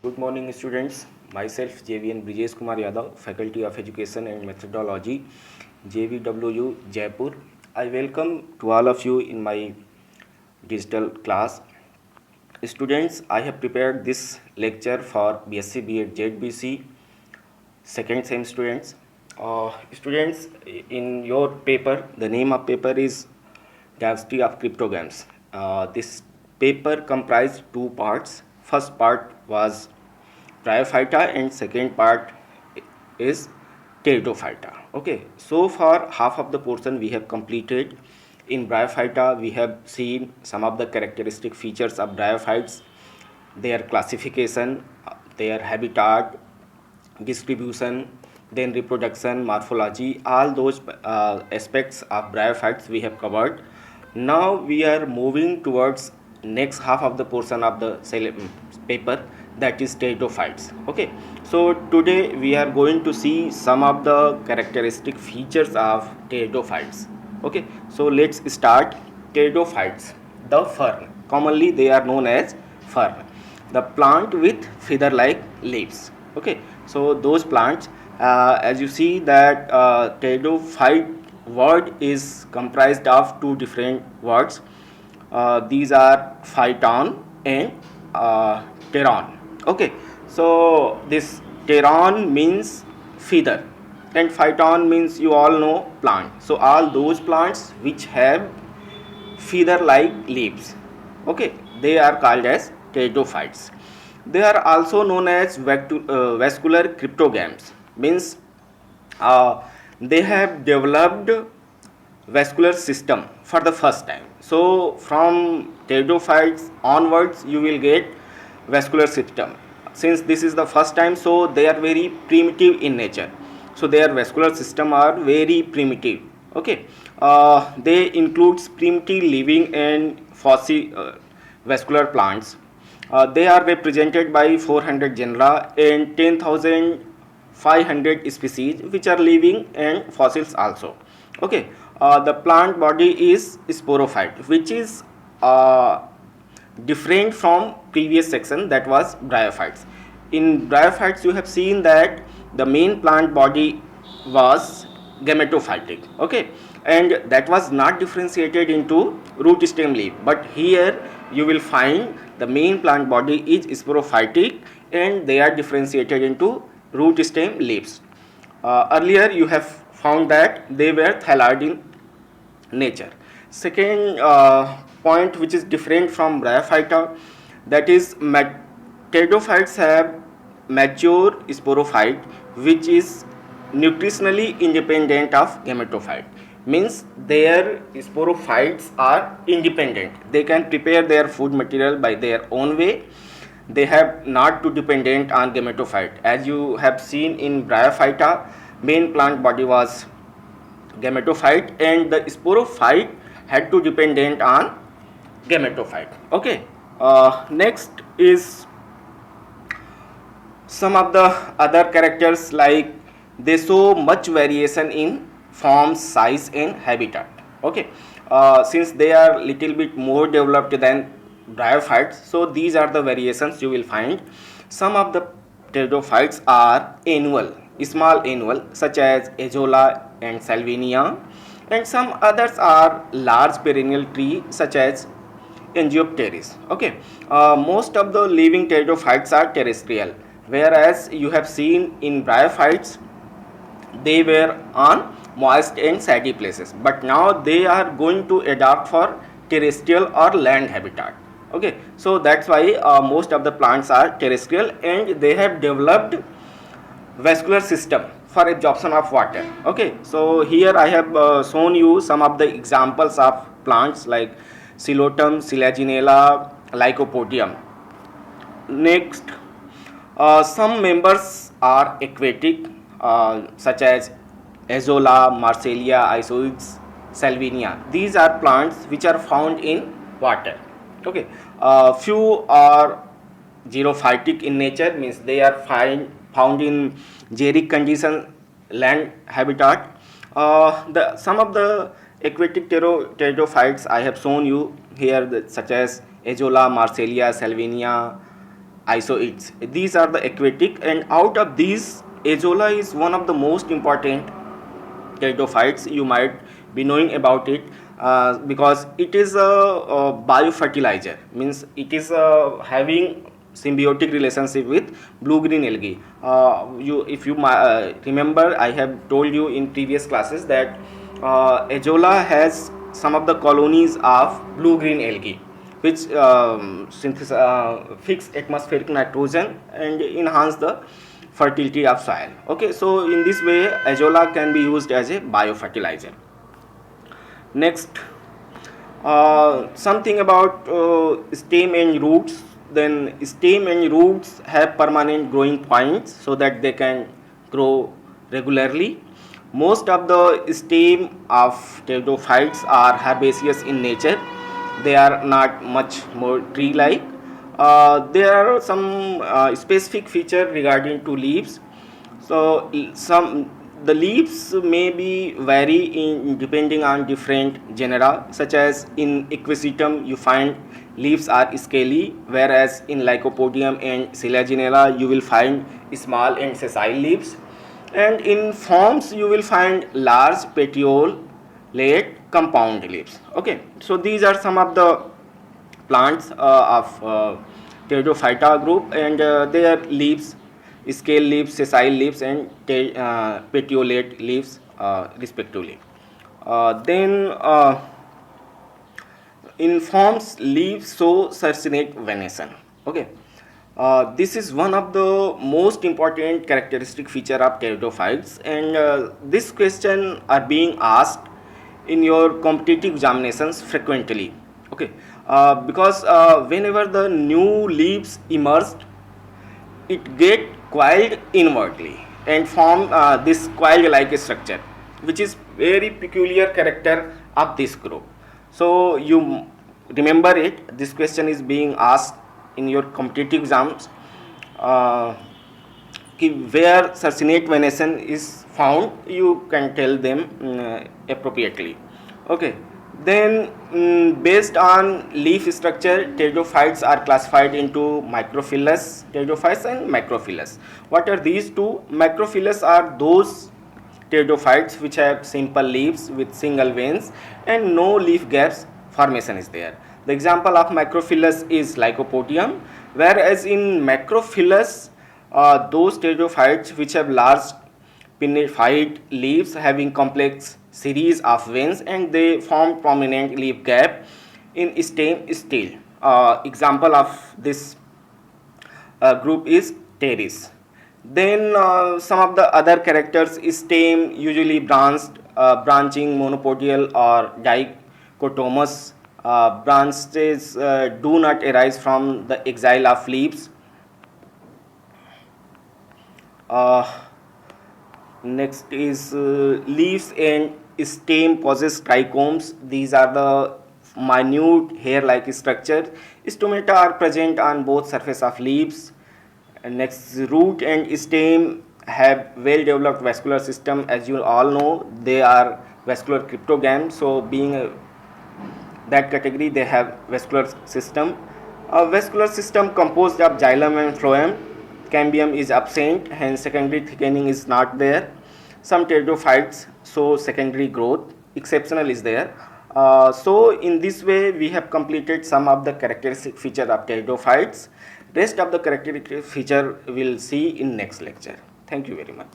Good morning, students. Myself, JVN Brijesh Kumar Yadav, Faculty of Education and Methodology, JVWU, Jaipur. I welcome to all of you in my digital class. Students, I have prepared this lecture for BSc B.Ed JBC second sem students. Students, in your paper, the name of paper is Diversity of Cryptograms. This paper comprised two parts. First part was Bryophyta and second part is Pteridophyta. Okay, so far half of the portion we have completed. In Bryophyta we have seen some of the characteristic features of bryophytes, their classification, their habitat, distribution, then reproduction, morphology, all those aspects of bryophytes we have covered. Now we are moving towards next half of the portion of the paper, that is pteridophytes. Okay, so today we are going to see some of the characteristic features of pteridophytes. Okay, so let's start. Pteridophytes, the fern, commonly they are known as fern, the plant with feather like leaves. Okay, so those plants, as you see that pteridophyte word is comprised of two different words. These are phyton and pteron. Okay, so this pteron means feather and phyton means, you all know, plant. So all those plants which have feather like leaves, okay, they are called as pteridophytes. They are also known as vascular cryptogams, means they have developed vascular system for the first time. So from pteridophytes onwards you will get vascular system. Since this is the first time, so they are very primitive in nature, so their vascular system are very primitive. Okay, they includes primitive living and fossil vascular plants. They are represented by 400 genera and 10,500 species which are living and fossils also. Okay, the plant body is sporophyte, which is different from previous section, that was bryophytes. In bryophytes you have seen that the main plant body was gametophytic. Okay, and that was not differentiated into root, stem, leaf, but here you will find the main plant body is sporophytic and they are differentiated into root, stem, leaves. Earlier you have found that they were thyroid in nature. Second point which is different from bryophyta, that is pteridophytes have mature sporophyte which is nutritionally independent of gametophyte, means their sporophytes are independent, they can prepare their food material by their own way, they have not to dependent on gametophyte. As you have seen in bryophyta, main plant body was gametophyte and the sporophyte had to dependent on gametophyte. Okay, next is some of the other characters, like they show much variation in form, size and habitat. Okay, since they are little bit more developed than bryophytes, so these are the variations you will find. Some of the pteridophytes are annual, small annual, such as Azolla and Salvinia, and some others are large perennial tree such as Angiopteris. Okay, most of the living pteridophytes are terrestrial, whereas you have seen in bryophytes they were on moist and sandy places, but now they are going to adapt for terrestrial or land habitat. Okay, so that's why most of the plants are terrestrial and they have developed vascular system for absorption of water. Okay, so here I have shown you some of the examples of plants like Psilotum, Selaginella, Lycopodium. Next, some members are aquatic, such as Azolla, Marcellia, Isoids, Salvinia. These are plants which are found in water. Okay, few are xerophytic in nature, means they are found in xeric condition, land habitat. Some of the aquatic pteridophytes I have shown you here, such as Azolla, Marcellia, Salvinia, isoids. These are the aquatic, and out of these, Azolla is one of the most important pteridophytes. You might be knowing about it because it is a biofertilizer, means it is having symbiotic relationship with blue green algae. If you remember, I have told you in previous classes that Azolla has some of the colonies of blue green algae which fix atmospheric nitrogen and enhance the fertility of soil. Okay, so in this way Azolla can be used as a biofertilizer. Next, something about stem and roots. Then stem and roots have permanent growing points so that they can grow regularly. Most of the stem of pteridophytes are herbaceous in nature. They are not much more tree-like. There are some specific feature regarding to leaves. So the leaves may be vary in depending on different genera, such as in Equisetum you find leaves are scaly, whereas in Lycopodium and Selaginella you will find small and sessile leaves, and in forms you will find large petiolate compound leaves. Okay, so these are some of the plants of Pteridophyta group, and their leaves, scale leaves, sessile leaves, and petiolate leaves respectively. Then in forms, leaves show succinate venation. Okay, this is one of the most important characteristic feature of pteridophytes, and this question are being asked in your competitive examinations frequently. Okay, because whenever the new leaves emerged, it get coiled inwardly and form this coiled like structure, which is very peculiar character of this group. So you remember it, this question is being asked in your competitive exams, where succinate venation is found, you can tell them appropriately. Okay, then based on leaf structure, pteridophytes are classified into microphyllous pteridophytes and macrophyllous. What are these two? Macrophyllous are those pteridophytes which have simple leaves with single veins and no leaf gaps formation is there. The example of macrophyllous is Lycopodium, whereas in macrophyllous, those pteridophytes which have large pinnified leaves having complex series of veins and they form prominent leaf gap in stem stele. Example of this group is Pteris. Then some of the other characters is stem usually branched, branching, monopodial or dichotomous. Branches do not arise from the axil of leaves. Next is leaves and stem possess trichomes. These are the minute hair-like structure. Stomata are present on both surface of leaves. And next, root and stem have well-developed vascular system. As you all know, they are vascular cryptogams. So being that category, they have vascular system. A vascular system composed of xylem and phloem. Cambium is absent, hence secondary thickening is not there. Some pteridophytes show secondary growth, exceptional is there. So in this way we have completed some of the characteristic feature of pteridophytes. Rest of the characteristic feature we will see in next lecture. Thank you very much.